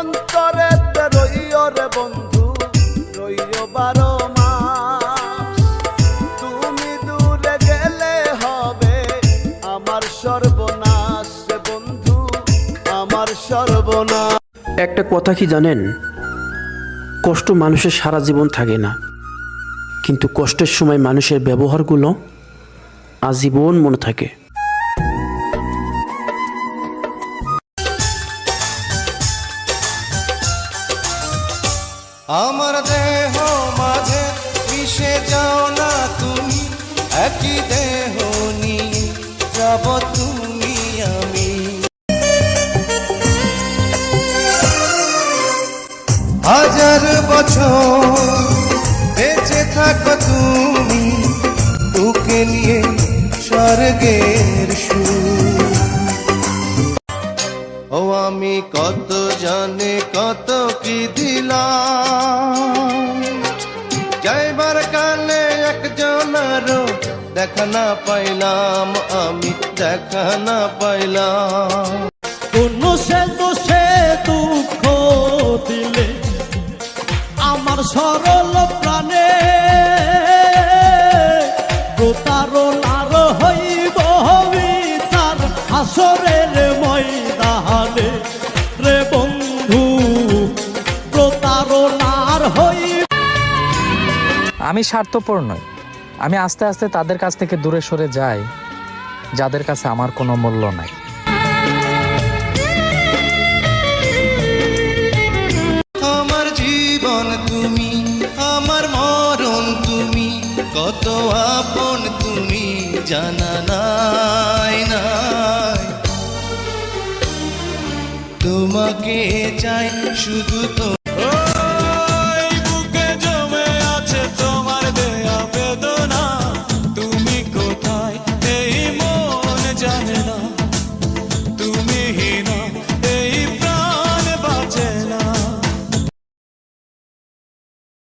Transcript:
অন্তরেতে রইও রে বন্ধু, রইও 12 মাস। তুমি দূরে গেলে হবে আমার সর্বনাশ রে বন্ধু, আমার সর্বনাশ। একটা কথা কি জানেন, কষ্ট মানুষের সারা জীবন থাকে না, কিন্তু কষ্টের সময় মানুষের ব্যবহারগুলো আজীবন মনে থাকে। আমার দেহ মাঝে মিশে যাও না তুমি, একই দেহ নিয়ে যাব তুমি আমি। হাজার বছর বেঁচে থাকো তুমি, তোকে নিয়ে স্বর্গের সুর। ও আমি কত জানে কত কি দিলাম, যাইবার কালে একজনেরও দেখা না পাইলাম, আমি দেখা না পাইলাম। কোন সে দোষে দুঃখ দিলে আমার সরল প্রাণে, প্রতারণার হইব বিচার হাসরের ময়দানে রে বন্ধু, প্রতারণার হইব। আমি স্বার্থপর নই, আমি আস্তে আস্তে তাদের কাছ থেকে দূরে সরে যাই যাদের কাছে আমার কোনো মূল্য নাই। আমার জীবন তুমি, আমার মরণ তুমি, কত আপন তুমি জানা নাই নাই। তোমাকে চাই শুধু তো